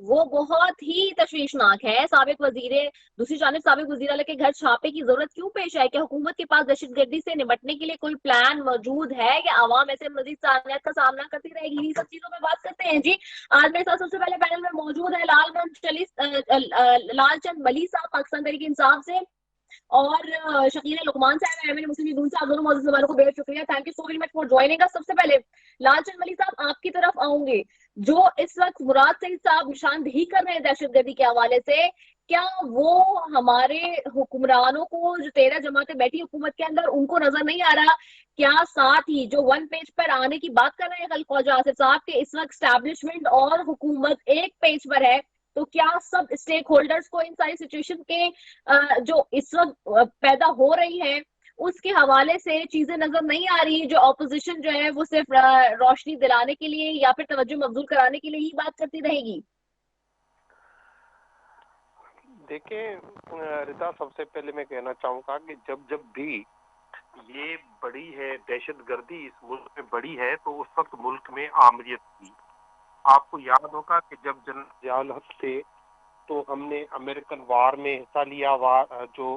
وہ بہت ہی تشویشناک ہے. دوسری جانب سابق وزیر اعلیٰ کے گھر چھاپے کی ضرورت کیوں پیش آئے؟ کہ حکومت کے پاس دہشت گردی سے نمٹنے کے لیے کوئی پلان موجود ہے یا عوام ایسے مزید سانحات کا سامنا کرتی رہے گی؟ سب چیزوں پہ بات کرتے ہیں جی. آج میرے ساتھ سب سے پہلے پینل میں موجود ہے لال چند ملی صاحب پاکستان تحریک انصاف سے، اور شکیل لقمان صاحب ایم مسلم لیگ صاحب. دونوں موجود زبانوں کو بے شکریہ. Thank you so very much for joining us. سب سے پہلے لال چند ملی صاحب آپ کی طرف آؤں گے. جو اس وقت مراد سعید صاحب نشاندہی کر رہے ہیں دہشت گردی کے حوالے سے، کیا وہ ہمارے حکمرانوں کو جو 13 جماعتیں بیٹھی حکومت کے اندر ان کو نظر نہیں آ رہا؟ کیا ساتھ ہی جو ون پیج پر آنے کی بات کر رہے ہیں کل خواجہ آصف صاحب کہ اس وقت اسٹیبلشمنٹ اور حکومت ایک پیج پر ہے، تو کیا سب اسٹیک ہولڈرز کو ان ساری سچویشن کے جو اس وقت پیدا ہو رہی ہیں اس کے حوالے سے چیزیں نظر نہیں آ رہی؟ جو اپوزیشن جو ہے وہ صرف روشنی دلانے کے لیے یا پھر توجہ مبذول کرانے کے لیے ہی بات کرتی رہے گی؟ دیکھیں رضا، سب سے پہلے میں کہنا چاہوں گا کہ جب بھی یہ بڑی ہے دہشت گردی اس ملک میں بڑی ہے تو اس وقت ملک میں آمریت تھی. آپ کو یاد ہوگا کہ جب جنرل ضیاء الحق تھے تو ہم نے امریکن وار میں حصہ لیا، جو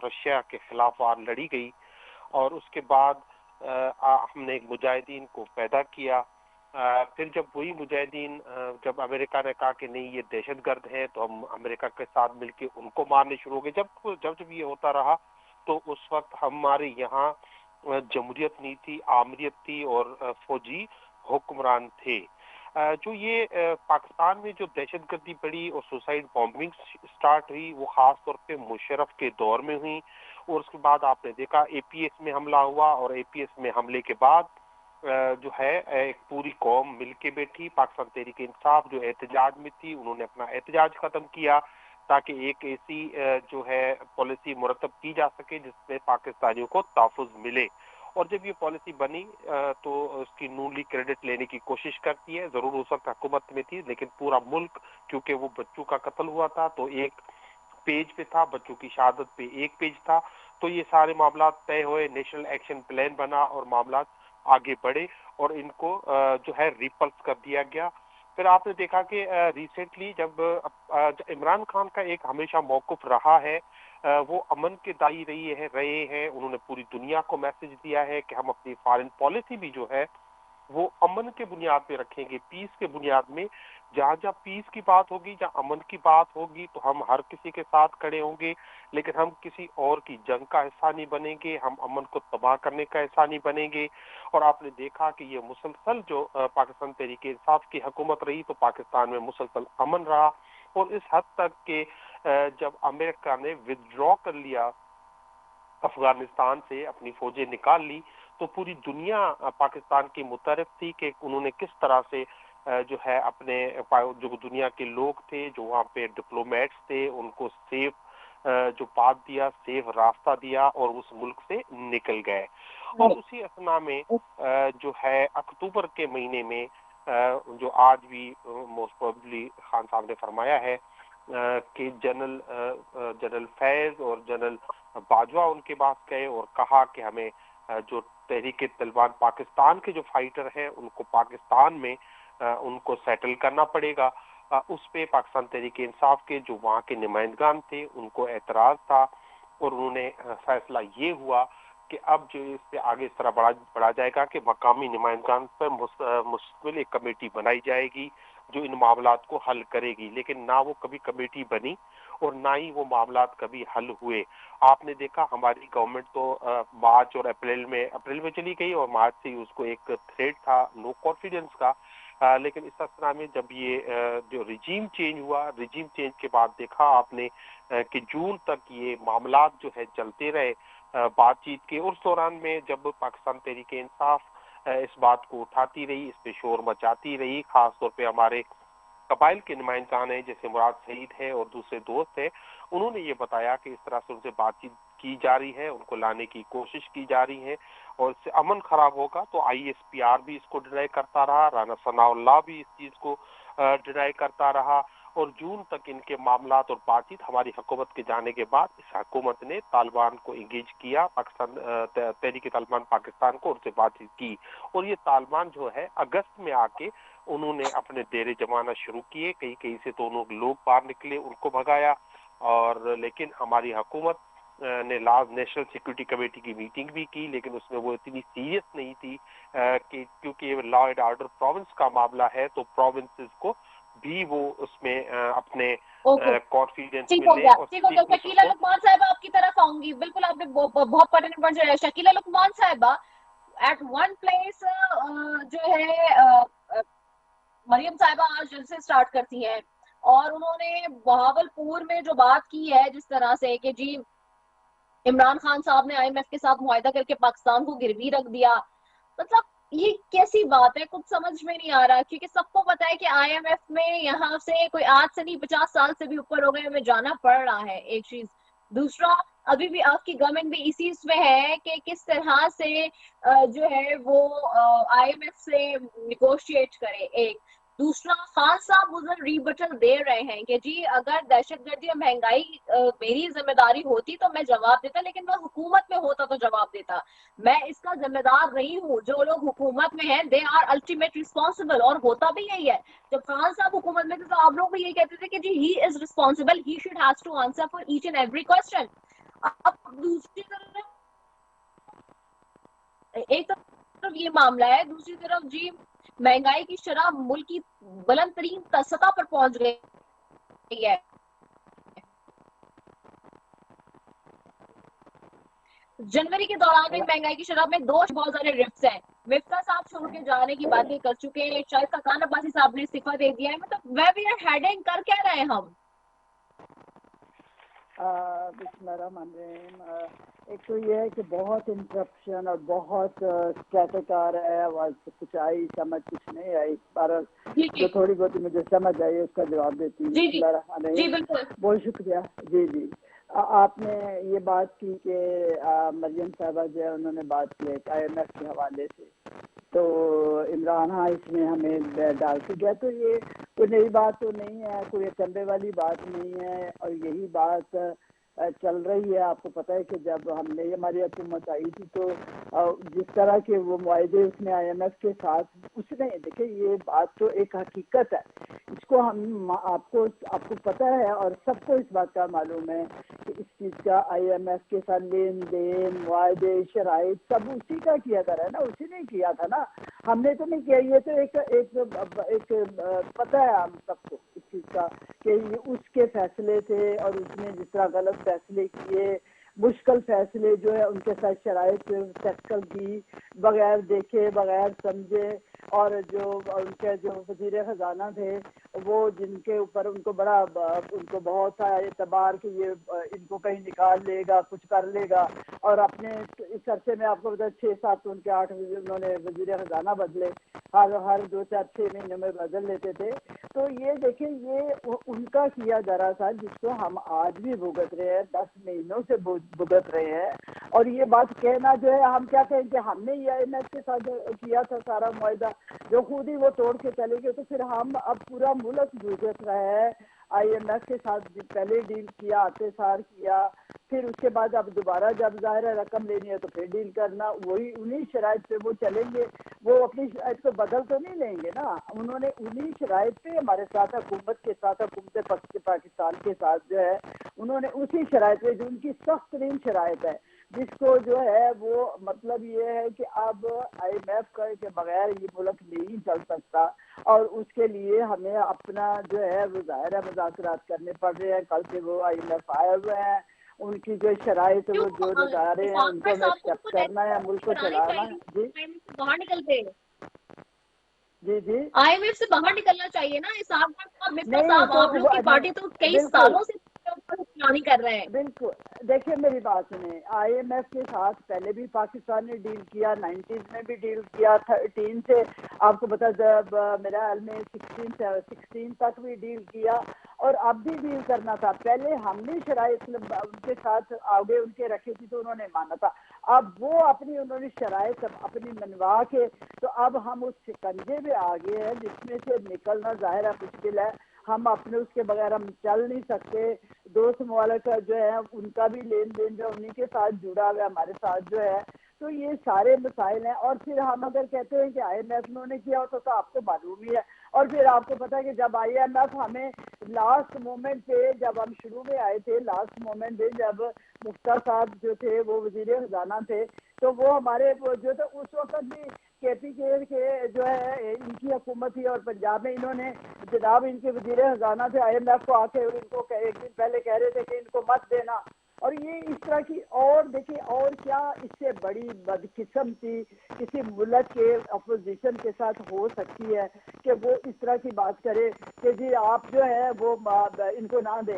رشیا کے خلاف وار لڑی گئی، اور اس کے بعد ہم نے مجاہدین کو پیدا کیا. پھر جب وہی مجاہدین جب امریکہ نے کہا کہ نہیں یہ دہشت گرد ہیں تو ہم امریکہ کے ساتھ مل کے ان کو مارنے شروع ہو گئے. جب یہ ہوتا رہا تو اس وقت ہمارے یہاں جمہوریت نہیں تھی، آمریت تھی اور فوجی حکمران تھے. جو یہ پاکستان میں جو دہشت گردی بڑی اور سوسائڈ بامبنگ سٹارٹ ہوئی وہ خاص طور پہ مشرف کے دور میں ہوئی، اور اس کے بعد آپ نے دیکھا اے پی ایس میں حملہ ہوا، اور اے پی ایس میں حملے کے بعد جو ہے ایک پوری قوم مل کے بیٹھی. پاکستان تحریک انصاف جو احتجاج میں تھی انہوں نے اپنا احتجاج ختم کیا تاکہ ایک ایسی جو ہے پالیسی مرتب کی جا سکے جس میں پاکستانیوں کو تحفظ ملے. اور جب یہ پالیسی بنی تو اس کی نون لیگ کریڈٹ لینے کی کوشش کرتی ہے. ضرور اس وقت حکومت میں تھی لیکن پورا ملک کیونکہ وہ بچوں کا قتل ہوا تھا تو ایک پیج پہ تھا، بچوں کی شہادت پہ ایک پیج تھا، تو یہ سارے معاملات طے ہوئے، نیشنل ایکشن پلان بنا اور معاملات آگے بڑھے اور ان کو جو ہے ریپلس کر دیا گیا. پھر آپ نے دیکھا کہ ریسنٹلی جب عمران خان کا ایک ہمیشہ موقف رہا ہے، وہ امن کے دائی رہے ہیں. انہوں نے پوری دنیا کو میسج دیا ہے کہ ہم اپنی فارن پالیسی بھی جو ہے وہ امن کے بنیاد پہ رکھیں گے، پیس کے بنیاد میں. جہاں جہاں پیس کی بات ہوگی، جہاں امن کی بات ہوگی تو ہم ہر کسی کے ساتھ کھڑے ہوں گے، لیکن ہم کسی اور کی جنگ کا حصہ نہیں بنیں گے، ہم امن کو تباہ کرنے کا حصہ نہیں بنیں گے. اور آپ نے دیکھا کہ یہ مسلسل جو پاکستان تحریک انصاف کی حکومت رہی تو پاکستان میں مسلسل امن رہا. اور اس حد تک کہ جب امریکہ نے ودرا کر لیا افغانستان سے، اپنی فوجیں نکال لی، تو پوری دنیا پاکستان کی متعارف تھی کہ انہوں نے کس طرح سے جو ہے اپنے جو دنیا کے لوگ تھے، جو وہاں پہ ڈپلومیٹس تھے، ان کو سیف جو پاتھ دیا، سیف راستہ دیا اور اس ملک سے نکل گئے. اور اسی اثنا میں جو ہے اکتوبر کے مہینے میں جو آج بھی موسٹ پروبیبلی خان صاحب نے فرمایا ہے کہ جنرل فیض اور جنرل باجوہ ان کے پاس گئے اور کہا کہ ہمیں جو تحریک طالبان پاکستان کے جو فائٹر ہیں ان کو پاکستان میں ان کو سیٹل کرنا پڑے گا. اس پہ پاکستان تحریک انصاف کے جو وہاں کے نمائندگان تھے ان کو اعتراض تھا، اور انہوں نے فیصلہ یہ ہوا کہ اب جو اس سے آگے اس طرح بڑھا جائے گا کہ مقامی نمائندگان پر مستقل ایک کمیٹی بنائی جائے گی جو ان معاملات کو حل کرے گی. لیکن نہ وہ کبھی کمیٹی بنی اور نہ ہی وہ معاملات کبھی حل ہوئے. آپ نے دیکھا ہماری گورنمنٹ تو مارچ اور اپریل میں چلی گئی، اور مارچ سے اس کو ایک تھریٹ تھا نو کانفیڈنس کا. لیکن اس طرح میں جب یہ جو رجیم چینج ہوا، رجیم چینج کے بعد دیکھا آپ نے کہ جون تک یہ معاملات جو ہے چلتے رہے بات چیت کے. اس دوران میں جب پاکستان تحریک انصاف اس بات کو اٹھاتی رہی، اس پہ شور مچاتی رہی، خاص طور پہ ہمارے قبائل کے نمائندگان ہیں جیسے مراد سعید ہے اور دوسرے دوست ہیں، انہوں نے یہ بتایا کہ اس طرح سے ان سے بات چیت کی جا رہی ہے، ان کو لانے کی کوشش کی جا رہی ہے اور اس سے امن خراب ہوگا. تو آئی ایس پی آر بھی اس کو ڈینائی کرتا رہا، رانا ثناء اللہ بھی اس چیز کو ڈینائی کرتا رہا، اور جون تک ان کے معاملات اور بات چیت ہماری حکومت کے جانے کے بعد اس حکومت نے طالبان کو انگیج کیا، پاکستان تحریک طالبان پاکستان کو ان سے بات چیت کی. اور یہ طالبان جو ہے اگست میں آ کے انہوں نے اپنے ڈیرے جمانا شروع کیے، کہیں کہیں سے تو لوگ باہر نکلے، ان کو بھگایا، اور لیکن ہماری حکومت نے نیشنل سیکورٹی کمیٹی کی میٹنگ بھی کی، لیکن اس میں وہ اتنی سیریس نہیں تھی کہ کیونکہ یہ لا اینڈ آرڈر پروونس کا معاملہ ہے تو پروونسز کو بھی وہ اس میں اپنے کانفیڈنس ٹھیک میں ہو لیں گیا، اور ٹھیک ہو گیا. شکیلہ لقمان صاحبہ آپ کی طرف آؤں گی. بالکل آپ نے بہت پرٹیننٹ پوائنٹ چھیڑا. شکیلہ لقمان صاحبہ ایٹ ون پلیس جو ہے مریم صاحبہ آج جلسے اسٹارٹ کرتی ہیں اور انہوں نے بہاول پور میں جو بات کی ہے جس طرح سے کہ جی عمران خان صاحب نے آئی ایم ایف کے ساتھ معاہدہ کر کے پاکستان کو گروی رکھ دیا، مطلب یہ کیسی بات ہے؟ کچھ سمجھ میں نہیں آ رہا، کیونکہ سب کو پتا ہے کہ آئی ایم ایف میں یہاں سے کوئی آج سے نہیں 50 سال سے بھی اوپر ہو گئے ہمیں جانا پڑ رہا ہے. ایک چیز. دوسرا، ابھی بھی آپ کی گورنمنٹ بھی اسی اس میں ہے کہ کس طرح سے جو ہے وہ آئی ایم ایف سے نیگوشیٹ کرے. ایک. دوسرا، خان صاحب ادھر ریبٹل دے رہے ہیں کہ جی اگر دہشت گردی اور مہنگائی میری ذمہ داری ہوتی تو میں جواب دیتا، لیکن میں حکومت میں ہوتا تو جواب دیتا. میں اس کا ذمہ دار نہیں ہوں. جو لوگ حکومت میں ہیں دے آر الٹیمیٹ ریسپانسبل، اور ہوتا بھی یہی ہے. جب خان صاحب حکومت میں تھے تو آپ لوگ بھی یہی کہتے تھے کہ جی he is responsible, he should has to answer for each and every question. اب دوسری طرف ایک طرف یہ معاملہ ہے، دوسری طرف جی مہنگائی کی شرح ملک کی بلند ترین سطح پر پہنچ گئی ہے. جنوری کے دوران میں مہنگائی کی شرح میں بہت سارے رفٹس ہیں. مفتہ صاحب چھوڑ کے جانے کی باتیں کر چکے ہیں، شاید خاقان عباسی صاحب نے استعفیٰ دے دیا ہے. مطلب ویئر وی آر ہیڈنگ کر کیا رہے ہیں ہم؟ بسم اللہ الرحمن الرحیم. ایک تو یہ ہے کہ بہت انٹرپشن اور بہت اسٹیٹک آ رہا ہے، آواز کچھ آئی سمجھ کچھ نہیں آئی، پر جو تھوڑی بہت مجھے سمجھ آئی اس کا جواب دیتی ہوں. بسم اللہ الرحمن الرحیم. بالکل بہت شکریہ. جی آپ نے یہ بات کی کہ مریم صاحبہ جو ہے انہوں نے بات کی ہے آئی ایم ایف کے حوالے سے، تو عمران ہاں اس میں ہمیں ڈال کے گیا، تو یہ کوئی نئی بات تو نہیں ہے، کوئی اچنبے والی بات نہیں ہے، اور یہی بات چل رہی ہے. آپ کو پتہ ہے کہ جب ہم نے ہماری حکومت آئی تھی تو جس طرح کے وہ معاہدے اس میں آئی ایم ایف کے ساتھ، اس نے دیکھیں یہ بات تو ایک حقیقت ہے، اس کو ہم آپ کو پتہ ہے اور سب کو اس بات کا معلوم ہے کہ اس چیز کا آئی ایم ایف کے ساتھ لین دین معاہدے شرائط سب اسی کا کیا تھا نا، اسی نے کیا تھا نا، ہم نے تو نہیں کیا. یہ تو ایک پتہ ہے ہم سب کو اس چیز کا کہ یہ اس کے فیصلے تھے، اور اس نے جس طرح غلط فیصلے کیے، مشکل فیصلے جو ہے ان کے ساتھ شرائط ٹیکل کی بغیر دیکھے بغیر سمجھے، اور جو ان کے جو وزیر خزانہ تھے وہ جن کے اوپر ان کو بہت سا اعتبار کہ یہ ان کو کہیں نکال لے گا کچھ کر لے گا، اور اپنے اس عرصے میں آپ کو پتا 6-7 ان کے 8 انہوں نے وزیر خزانہ بدلے، ہر 2-4-6 مہینے میں بدل لیتے تھے. تو یہ دیکھیں یہ ان کا کیا جا رہا تھا جس کو ہم آج بھی بھگت رہے ہیں، 10 مہینوں سے بھگت رہے ہیں. اور یہ بات کہنا جو ہے ہم کیا کہیں کہ ہم نے یہ آئی ایم ایف کے ساتھ کیا تھا سارا معاہدہ جو خود ہی وہ توڑ کے چلے گئے، تو پھر ہم اب پورا ملک بھگت رہا ہے. آئی ایم ایف کے ساتھ پہلے ڈیل کیا، آتے سار کیا، پھر اس کے بعد اب دوبارہ جب ظاہر ہے رقم لینی ہے تو پھر ڈیل کرنا، وہی انہی شرائط پہ وہ چلیں گے. وہ اپنی شرائط کو بدل تو نہیں لیں گے نا، انہوں نے انہی شرائط پہ ہمارے ساتھ حکومت کے ساتھ حکومت پاکستان کے ساتھ جو ہے انہوں نے اسی شرائط پہ جو ان کی سخت ترین شرائط ہے، جس کو جو ہے وہ مطلب یہ ہے کہ اب آئی ایم ایف کے بغیر یہ ملک نہیں چل سکتا، اور اس کے لیے ہمیں اپنا جو ہے وہ ظاہر ہے مذاکرات کرنے پڑ رہے ہیں. کل سے وہ آئی ایم ایف آئے ہوئے ہیں، ان کی جو شرائط وہ جو ادارے ہیں ان کو ہمیں ایکسیپٹ کرنا ہے، ملک کو چلانا ہے. باہر نکلتے جی آئی ایم ایف سے باہر نکلنا چاہیے نا. مفتہ نہیں صاحب تو آپ لوگ کی پارٹی تو کئی بالکل سالوں سے حکمرانی کر رہے ہیں. بالکل. دیکھیں میری بات سنیں، آئی ایم ایف کے ساتھ پہلے بھی پاکستان نے ڈیل کیا، 90s میں بھی ڈیل کیا، 13 سے آپ کو پتا جب میرا حال میں 16 تک بھی ڈیل کیا، اور اب بھی ڈیل کرنا تھا. پہلے ہم نے شرائط ان کے ساتھ آگے ان کے رکھی تھی تو انہوں نے مانا تھا، اب وہ انہوں نے شرائط اپنی منوا کے، تو اب ہم اس شکنجے میں آگے ہیں جس میں سے نکلنا ظاہر ہے مشکل ہے. ہم اپنے اس کے بغیر ہم چل نہیں سکتے. دوست ممالک جو ہے ان کا بھی لین دین جو انہی کے ساتھ جڑا ہوا ہے ہمارے ساتھ جو ہے، تو یہ سارے مسائل ہیں. اور پھر ہم اگر کہتے ہیں کہ IMF نے کیا ہوتا تو آپ کو معلوم ہی ہے. اور پھر آپ کو پتا ہے کہ جب IMF ہمیں لاسٹ مومنٹ پہ, جب ہم شروع میں آئے تھے لاسٹ مومنٹ پہ, جب مفتیٰ صاحب جو تھے وہ وزیر خزانہ تھے, تو وہ ہمارے جو تھے اس وقت بھی KPK کے جو ہے ان کی حکومت تھی, اور پنجاب میں انہوں نے جناب ان کے وزیر خزانہ تھے IMF کو آ کے ان کو ایک دن پہلے کہہ رہے تھے کہ ان کو مت دینا. اور یہ اس طرح کی, اور دیکھیں اور کیا اس سے بڑی بدقسمتی کسی ملک کے اپوزیشن کے ساتھ ہو سکتی ہے کہ وہ اس طرح کی بات کرے کہ جی آپ جو ہے وہ ان کو نہ دیں.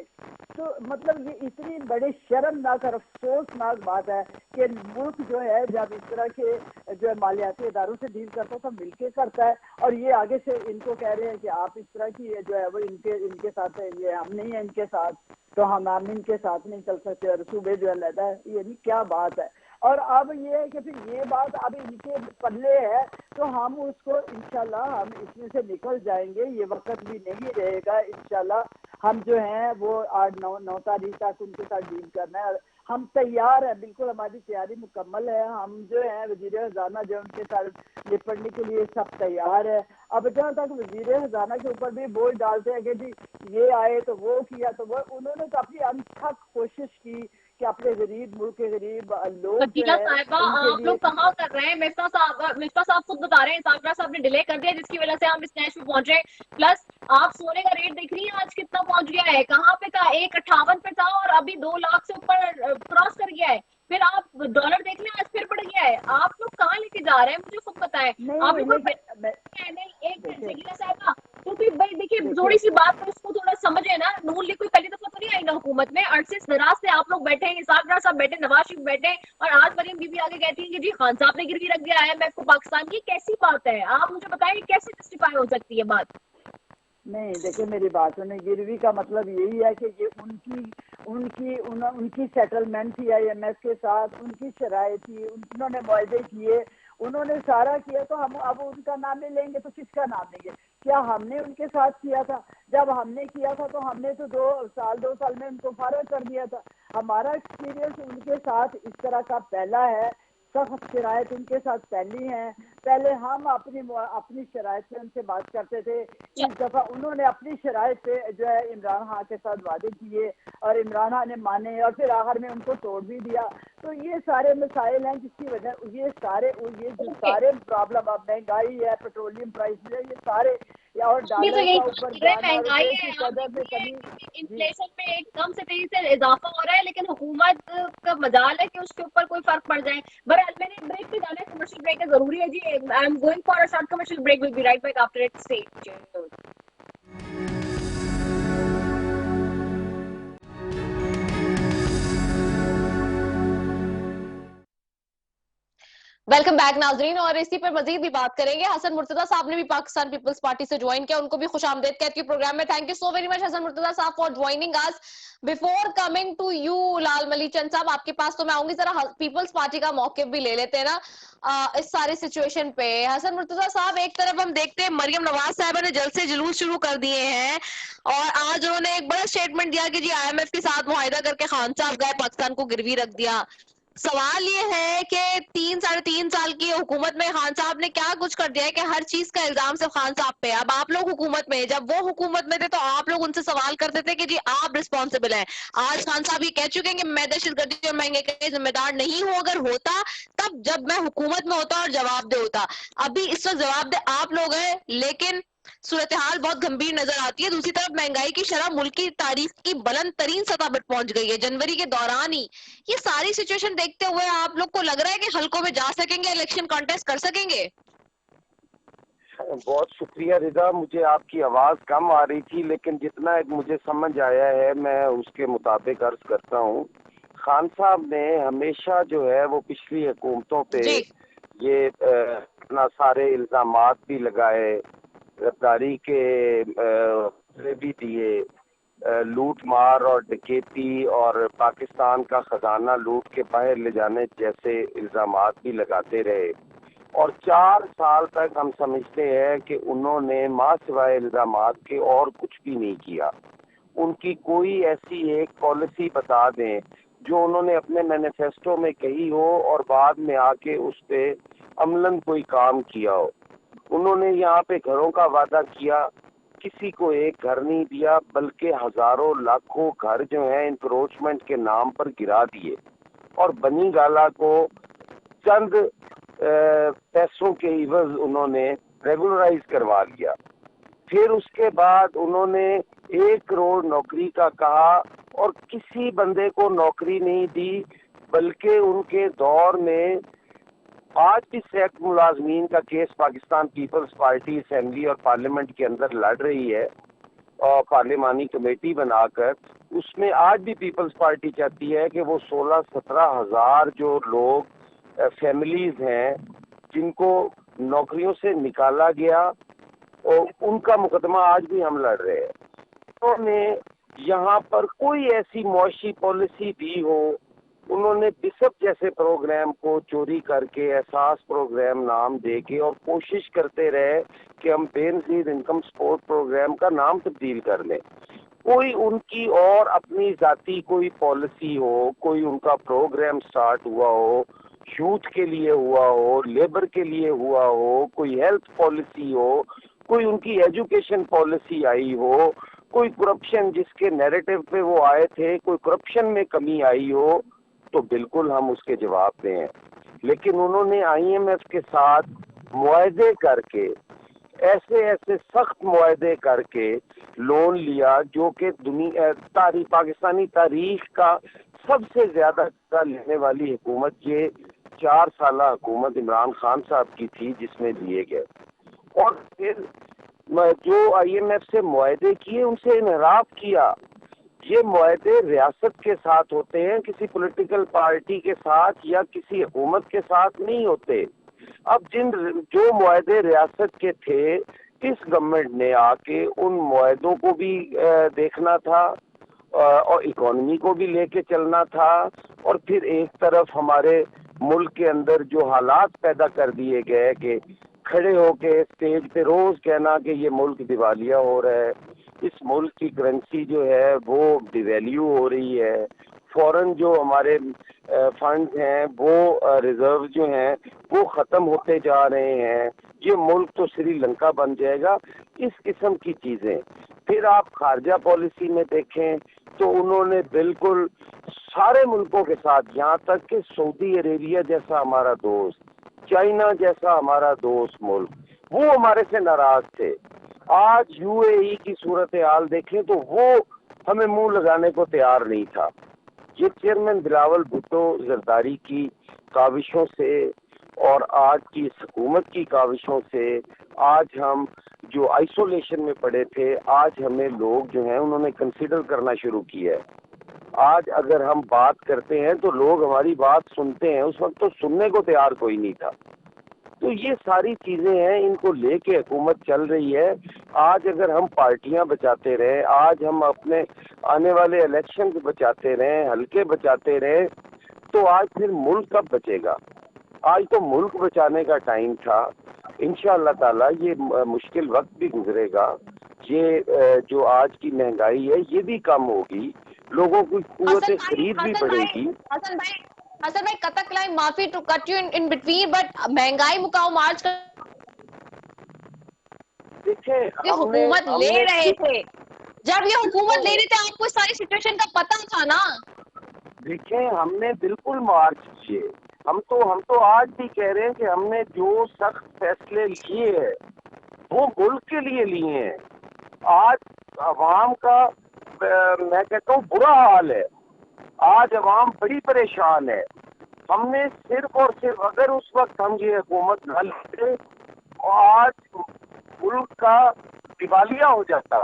تو مطلب یہ اتنی بڑی شرمناک اور افسوسناک بات ہے کہ ملک جو ہے جب اس طرح کے جو ہے مالیاتی اداروں سے ڈیل کرتا ہے تو مل کے کرتا ہے, اور یہ آگے سے ان کو کہہ رہے ہیں کہ آپ اس طرح کی جو ہے وہ ان کے ساتھ ہے, یہ ہم نہیں ہیں ان کے ساتھ, تو ہم ان کے ساتھ نہیں چل سکتے, اور صوبے جو علیحدہ ہے. یہ کیا بات ہے. اور اب یہ ہے کہ پھر یہ بات اب ان کے پلے ہے, تو ہم اس کو انشاءاللہ ہم اس میں سے نکل جائیں گے. یہ وقت بھی نہیں رہے گا انشاءاللہ. ہم جو ہیں وہ 8-9 تاریخ تک ان کے ساتھ ڈیل کرنا ہے. ہم تیار ہیں, بالکل ہماری تیاری مکمل ہے. ہم جو ہیں وزیر خزانہ جو ان کے ساتھ نپٹنے کے لیے سب تیار ہے. اب جہاں تک وزیر خزانہ کے اوپر بھی بوجھ ڈالتے ہیں کہ جی یہ آئے تو وہ کیا, تو وہ انہوں نے تو اپنی انتھک کوشش کی کہ اپنے غریب ملک کے غریب لوگ جو وکیلا ہے صاحبہ ان کے آپ لیے. لوگ کہاں کر رہے ہیں؟ مفتیٰ صاحب خود بتا رہے ہیں اساکرا صاحب نے ڈیلے کر دیا جس کی وجہ سے ہم اس نیش میں پہنچے. پلس آپ سونے کا ریٹ دیکھ رہی ہیں آج کتنا پہنچ گیا ہے, کہاں پہ تھا 1.58 پہ تھا اور ابھی 2 لاکھ سے اوپر کراس کر گیا ہے. پھر آپ ڈالر دیکھ لیں آج پھر بڑھ گیا ہے. آپ لوگ کہاں لے کے جا رہے ہیں مجھے خود بتائیں. آپ نہیں لیکن نہیں ایک منٹ دیکھیں شکیلا صاحبہ, تو پھر بھائی دیکھیے دیکھیں تھوڑی سی بات تو اس کو تھوڑا سمجھے نا. نون لیگ کوئی پہلی دفعہ تو نہیں آئی نا حکومت میں, عرصے دراز سے آپ لوگ بیٹھے ہیں, اساکرا صاحب بیٹھے, نواز شریف بیٹھے, اور آج مریم بی بی آگے کہتی ہیں کہ جی خان صاحب نے گروی رکھ دیا IMF کو پاکستان. یہ کیسی بات ہے؟ آپ مجھے بتائیں یہ کیسے جسٹیفائی ہو سکتی ہے بات؟ نہیں دیکھیں میری بات سنیں, گروی کا مطلب یہی ہے کہ یہ ان کی سیٹلمنٹ تھی IMF کے ساتھ, ان کی شرائط تھی, انہوں نے معاہدے کیے, انہوں نے سارا کیا, تو ہم اب ان کا نام نہیں لیں گے تو کس کا نام لیں گے؟ کیا ہم نے ان کے ساتھ کیا تھا؟ جب ہم نے کیا تھا تو ہم نے تو 2 سال میں ان کو فارغ کر دیا تھا. ہمارا ایکسپیرینس ان کے ساتھ اس طرح کا پہلا ہے, سخت شرائط ان کے ساتھ پہلی ہیں. پہلے ہم اپنی شرائط پہ ان سے بات کرتے تھے, اس دفعہ انہوں نے اپنی شرائط پہ جو ہے عمران خان کے ساتھ وعدے کیے اور عمران خان نے مانے, اور پھر آخر میں ان کو توڑ بھی دیا. تو یہ سارے مسائل ہیں جس کی وجہ یہ جو سارے پرابلم, اب مہنگائی ہے, پیٹرولیم پرائس ہے, یہ سارے, اور یہ تو ڈالر یہی کا بات اوپر کر رہے ہیں, جانا, مہنگائی روپے ہے. کی آپ قدر میں دیکھیے کمی. جی انفلیشن میں ایک دم سے تیزی سے اضافہ ہو رہا ہے, لیکن حکومت کا مجال ہے کہ اس کے اوپر کوئی فرق پڑ جائے. بہرحال میں نے ایک بریک پہ جانا ہے, کمرشل بریک ہے, ضروری ہے جی. I am going for a short commercial break, we'll be right back after it. Stay tuned. Welcome back ناظرین, اور اسی پر مزید بھی بات کریں گے. حسن مرتضیٰ صاحب نے بھی پاکستان پیپلز پارٹی سے جوائن کیا, ان کو بھی خوش آمدید کہتی ہوں پروگرام میں. Thank you so very much Hassan Murtaza Sahib for joining us. Before coming to you لال ملی چند صاحب, آپ کے پاس تو میں آؤں گی, ذرا پیپلز پارٹی کا موقف بھی لے لیتے ہیں نا اس ساری سچویشن پہ. حسن مرتضیٰ صاحب, ایک طرف ہم دیکھتے ہیں مریم نواز صاحبہ نے جلد سے جلوس شروع کر دیے ہیں, اور آج انہوں نے ایک بڑا اسٹیٹمنٹ دیا کہ جی IMF کے ساتھ معاہدہ کر کے خان صاحب گئے, پاکستان کو گروی رکھ دیا. سوال یہ ہے کہ 3-3.5 سال کی حکومت میں خان صاحب نے کیا کچھ کر دیا ہے کہ ہر چیز کا الزام صرف خان صاحب پہ. اب آپ لوگ حکومت میں, جب وہ حکومت میں تھے تو آپ لوگ ان سے سوال کرتے تھے کہ جی آپ رسپانسبل ہیں. آج خان صاحب یہ کہہ چکے ہیں کہ میں دہشت گردی اور مہنگے کے ذمہ دار نہیں ہوں, اگر ہوتا تب جب میں حکومت میں ہوتا اور جواب دہ ہوتا. ابھی اس وقت جواب دہ آپ لوگ ہیں, لیکن صورتحال بہت گمبھیر نظر آتی ہے. دوسری طرف مہنگائی کی شرح ملک کی تاریخ کی بلند ترین سطح پر پہنچ گئی ہے جنوری کے دوران ہی. یہ ساری سچویشن دیکھتے ہوئے آپ لوگ کو لگ رہا ہے کہ حلقوں میں جا سکیں گے, الیکشن کانٹیسٹ کر سکیں گے؟ بہت شکریہ رضا, مجھے آپ کی آواز کم آ رہی تھی, لیکن جتنا مجھے سمجھ آیا ہے میں اس کے مطابق عرض کرتا ہوں. خان صاحب نے ہمیشہ جو ہے وہ پچھلی حکومتوں پہ جی یہ اپنا سارے الزامات بھی لگائے, غداری کے بھی دیے, لوٹ مار اور ڈکیتی اور پاکستان کا خزانہ لوٹ کے باہر لے جانے جیسے الزامات بھی لگاتے رہے. اور 4 سال تک ہم سمجھتے ہیں کہ انہوں نے ماں سوائے الزامات کے اور کچھ بھی نہیں کیا. ان کی کوئی ایسی ایک پالیسی بتا دیں جو انہوں نے اپنے مینیفیسٹو میں کہی ہو اور بعد میں آ کے اس پہ عملاً کوئی کام کیا ہو. انہوں نے یہاں پہ گھروں کا وعدہ کیا، کسی کو ایک گھر نہیں دیا، بلکہ ہزاروں لاکھوں گھر جو ہیں انکروچمنٹ کے نام پر گرا دیے، اور بنی گالا کو چند پیسوں کے عوض انہوں نے ریگولرائز کروا لیا. پھر اس کے بعد انہوں نے 1 کروڑ نوکری کا کہا اور کسی بندے کو نوکری نہیں دی، بلکہ ان کے دور میں آج بھی سیکٹ ملازمین کا کیس پاکستان پیپلز پارٹی اسمبلی اور پارلیمنٹ کے اندر لڑ رہی ہے، اور پارلیمانی کمیٹی بنا کر اس میں آج بھی پیپلز پارٹی چاہتی ہے کہ وہ 16-17 ہزار جو لوگ فیملیز ہیں جن کو نوکریوں سے نکالا گیا، اور ان کا مقدمہ آج بھی ہم لڑ رہے ہیں. انہوں نے یہاں پر کوئی ایسی معاشی پالیسی دی ہو، انہوں نے بسپ جیسے پروگرام کو چوری کر کے احساس پروگرام نام دے کے اور کوشش کرتے رہے کہ ہم بے نظیر انکم سپورٹ پروگرام کا نام تبدیل کر لیں. کوئی ان کی اور اپنی ذاتی کوئی پالیسی ہو، کوئی ان کا پروگرام سٹارٹ ہوا ہو، یوتھ کے لیے ہوا ہو، لیبر کے لیے ہوا ہو، کوئی ہیلتھ پالیسی ہو، کوئی ان کی ایجوکیشن پالیسی آئی ہو، کوئی کرپشن جس کے نیریٹو پہ وہ آئے تھے، کوئی کرپشن میں کمی آئی ہو، تو بالکل ہم اس کے جواب دیں. لیکن انہوں نے IMF کے ساتھ معاہدے کر کے، ایسے سخت معاہدے کر کے لون لیا جو کہ پاکستانی تاریخ کا سب سے زیادہ لینے والی حکومت یہ 4 سالہ حکومت عمران خان صاحب کی تھی جس میں دیے گئے. اور پھر جو IMF سے معاہدے کیے ان سے انحراف کیا. یہ معاہدے ریاست کے ساتھ ہوتے ہیں، کسی پولیٹیکل پارٹی کے ساتھ یا کسی حکومت کے ساتھ نہیں ہوتے. اب جو معاہدے ریاست کے تھے، اس گورنمنٹ نے آ کے ان معاہدوں کو بھی دیکھنا تھا اور اکانومی کو بھی لے کے چلنا تھا. اور پھر ایک طرف ہمارے ملک کے اندر جو حالات پیدا کر دیے گئے کہ کھڑے ہو کے اسٹیج پہ روز کہنا کہ یہ ملک دیوالیہ ہو رہا ہے، اس ملک کی کرنسی جو ہے وہ ڈیویلیو ہو رہی ہے، فورن جو ہمارے فنڈز ہیں وہ ریزرو جو ہیں وہ ختم ہوتے جا رہے ہیں، یہ ملک تو سری لنکا بن جائے گا، اس قسم کی چیزیں. پھر آپ خارجہ پالیسی میں دیکھیں تو انہوں نے بالکل سارے ملکوں کے ساتھ، یہاں تک کہ سعودی عربیہ جیسا ہمارا دوست، چائنا جیسا ہمارا دوست ملک، وہ ہمارے سے ناراض تھے. آج UAE کی صورتحال دیکھیں تو وہ ہمیں منہ لگانے کو تیار نہیں تھا. یہ چیئرمین بلاول بھٹو زرداری کی کاوشوں سے اور آج کی اس حکومت کی کاوشوں سے آج ہم جو آئسولیشن میں پڑے تھے، آج ہمیں لوگ جو ہیں انہوں نے کنسیڈر کرنا شروع کیا ہے. آج اگر ہم بات کرتے ہیں تو لوگ ہماری بات سنتے ہیں، اس وقت تو سننے کو تیار کوئی نہیں تھا. تو یہ ساری چیزیں ہیں، ان کو لے کے حکومت چل رہی ہے. آج اگر ہم پارٹیاں بچاتے رہیں، آج ہم اپنے آنے والے الیکشن بچاتے رہیں، حلقے بچاتے رہیں، تو آج پھر ملک کب بچے گا؟ آج تو ملک بچانے کا ٹائم تھا. انشاءاللہ تعالی یہ مشکل وقت بھی گزرے گا، یہ جو آج کی مہنگائی ہے یہ بھی کم ہوگی، لوگوں کی قوت خرید بھی بڑھے گی. حسن بھائی کتک لائی معافی to cut you in between, but مہنگائی مکاؤ مارچ دیکھیں حکومت لے رہے تھے، جب یہ حکومت لے رہے تھے آپ کو ساری سچویشن کا پتہ تھا نا. دیکھیں ہم نے بالکل مارچ کیے، ہم تو آج بھی کہہ رہے ہیں کہ ہم نے جو سخت فیصلے لیے ہیں وہ ملک کے لیے لیے ہیں. آج عوام کا میں کہتا ہوں برا حال ہے، آج عوام بڑی پریشان ہے. ہم نے صرف اور صرف اگر اس وقت ہم یہ حکومت نہ لیتے آج ملک کا دیوالیہ ہو جاتا،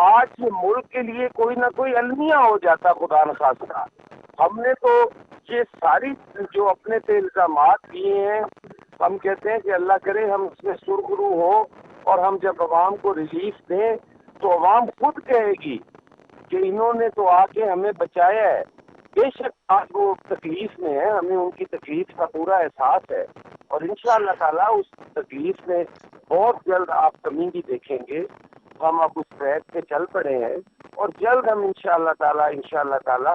آج یہ ملک کے لیے کوئی نہ کوئی المیہ ہو جاتا خدا نخواستہ. ہم نے تو یہ ساری جو اپنے سے الزامات لیے ہیں، ہم کہتے ہیں کہ اللہ کرے ہم اس میں سرخرو ہو اور ہم جب عوام کو ریلیف دیں تو عوام خود کہے گی کہ انہوں نے تو آ کے ہمیں بچایا ہے. بے شک آج وہ تکلیف میں ہے، ہمیں ان کی تکلیف کا پورا احساس ہے، اور انشاءاللہ تعالیٰ اس تکلیف میں بہت جلد آپ کمی بھی دیکھیں گے. ہم اب اس ٹریک پہ چل پڑے ہیں اور جلد ہم انشاءاللہ تعالیٰ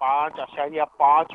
5.5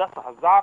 10,000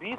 20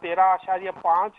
13.5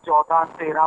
14-13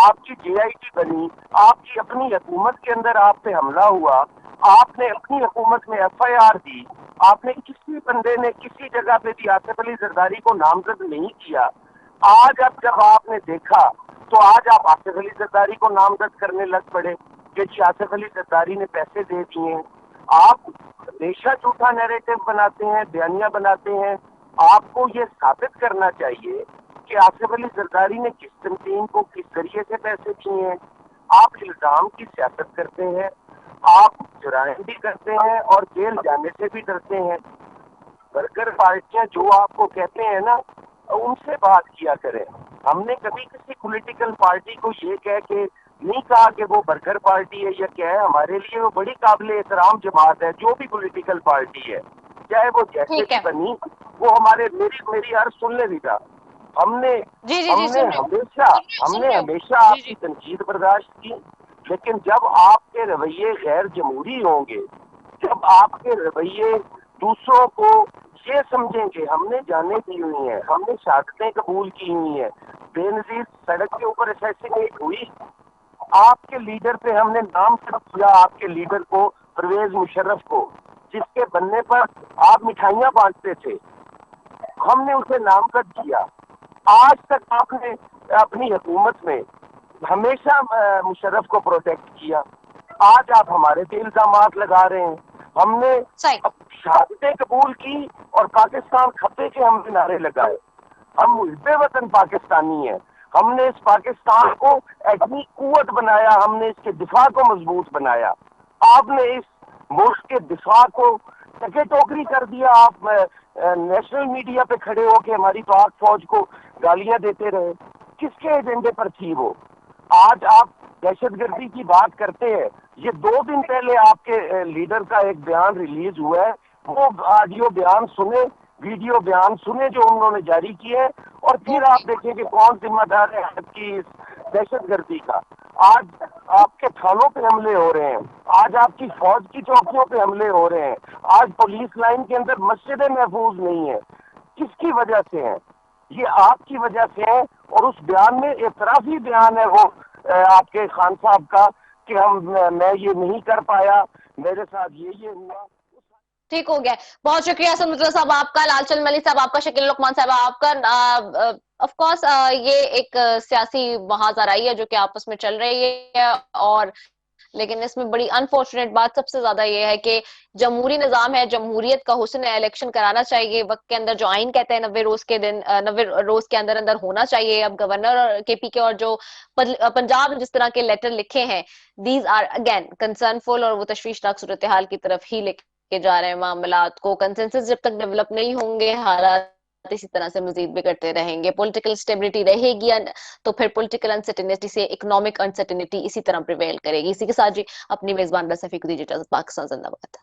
آپ کی JIT بنی, آپ کی اپنی حکومت کے اندر آپ پہ حملہ ہوا, آپ نے اپنی حکومت میں FIR دی, آپ نے کسی بندے نے کسی جگہ پہ بھی آصف علی زرداری کو نامزد نہیں کیا. آج اب جب آپ نے دیکھا تو آج آپ آصف علی زرداری کو نامزد کرنے لگ پڑے کہ جی آصف علی زرداری نے پیسے دے دیے. آپ ہمیشہ جھوٹا نیریٹو بناتے ہیں, بیانیہ بناتے ہیں. آپ کو یہ ثابت کرنا چاہیے کہ آصف علی زرداری نے کس تنظیم کو کس ذریعے سے پیسے دیے ہیں. آپ الزام کی سیاست کرتے ہیں, آپ جرائم بھی کرتے ہیں اور جیل جانے سے بھی ڈرتے ہیں. ورکر پارٹیاں جو آپ کو کہتے ہیں نا, ان سے بات کیا کریں. ہم نے کبھی کسی پولیٹیکل پارٹی کو یہ کہہ کے نہیں کہا کہ وہ برگر پارٹی ہے یا کیا ہے. ہمارے لیے وہ بڑی قابل احترام جماعت ہے, جو بھی پولیٹیکل پارٹی ہے, چاہے وہ جیسے بھی بنی, وہ ہمارے میری عرض سن لے بیٹا. ہم نے ہمیشہ آپ کی تنقید برداشت کی, لیکن جب آپ کے رویے غیر جمہوری ہوں گے, جب آپ کے رویے دوسروں کو یہ سمجھیں گے ہم نے جانیں دی ہوئی ہیں, ہم نے شہادتیں قبول کی ہوئی ہیں, بے نظیر سڑک کے اوپر اسیسینیٹ ہوئی, آپ کے لیڈر پہ ہم نے نام صرف کیا, آپ کے لیڈر کو, پرویز مشرف کو, جس کے بننے پر آپ مٹھائیاں بانٹتے تھے, ہم نے اسے نامزد کیا. آج تک آپ نے اپنی حکومت میں ہمیشہ مشرف کو پروٹیکٹ کیا. آج آپ ہمارے پہ الزامات لگا رہے ہیں. ہم نے شہادتیں قبول کی اور پاکستان خطے کے ہم نے نعرے لگائے. ہم محب وطن پاکستانی ہیں. ہم نے اس پاکستان کو ایٹمی قوت بنایا, ہم نے اس کے دفاع کو مضبوط بنایا. آپ نے اس ملک کے دفاع کو ٹکے ٹوکری کر دیا. آپ نیشنل میڈیا پہ کھڑے ہو کے ہماری پاک فوج کو گالیاں دیتے رہے. کس کے ایجنڈے پر تھی وہ؟ آج آپ دہشت گردی کی بات کرتے ہیں. یہ 2 دن پہلے آپ کے لیڈر کا ایک بیان ریلیز ہوا ہے, وہ آڈیو بیان سنے, ویڈیو بیان سنے جو انہوں نے جاری کیے ہیں, اور پھر آپ دیکھیں کہ کون ذمہ دار ہے آپ کی اس دہشت گردی کا. آج آپ کے تھانوں پہ حملے ہو رہے ہیں, آج آپ کی فوج کی چوکیوں پہ حملے ہو رہے ہیں, آج پولیس لائن کے اندر مسجدیں محفوظ نہیں ہیں. کس کی وجہ سے ہیں؟ یہ آپ کی وجہ سے ہے. اور اس بیان میں اعترافی بیان ہے وہ آپ کے خان صاحب کا کہ میں یہ نہیں کر پایا, میرے ساتھ یہ ہوا. ٹھیک ہو گیا. بہت شکریہ سمندر صاحب آپ کا, لال چند ملک صاحب آپ کا, شکیل لقمان صاحب آپ کا. آف کورس یہ ایک سیاسی محاذ ہے جو کہ آپس میں چل رہی ہے, اور لیکن اس میں بڑی انفارچونیٹ بات سب سے زیادہ یہ ہے کہ جمہوری نظام ہے, جمہوریت کا حسن ہے, الیکشن کرانا چاہیے وقت کے اندر, جو آئین کہتے ہیں 90 روز کے دن 90 روز کے اندر اندر ہونا چاہیے. اب گورنر اور KP کے اور جو پنجاب میں جس طرح کے لیٹر لکھے ہیں, دیز آر اگین کنسرن فل, اور وہ تشویشناک صورتحال کی طرف ہی لے جا رہے ہیں معاملات کو. کنسنسس جب تک ڈیولپ نہیں ہوں گے, حالات اسی طرح سے مزید بگڑتے رہیں گے. پولیٹیکل اسٹیبلٹی رہے گی تو پھر پولیٹیکل انسرٹینٹی سے اکنامک انسرٹینٹی اسی طرح پریویل کرے گی. اسی کے ساتھ جی اپنی میزبان رسفی کو دیجیے اجازت. پاکستان زندہ باد.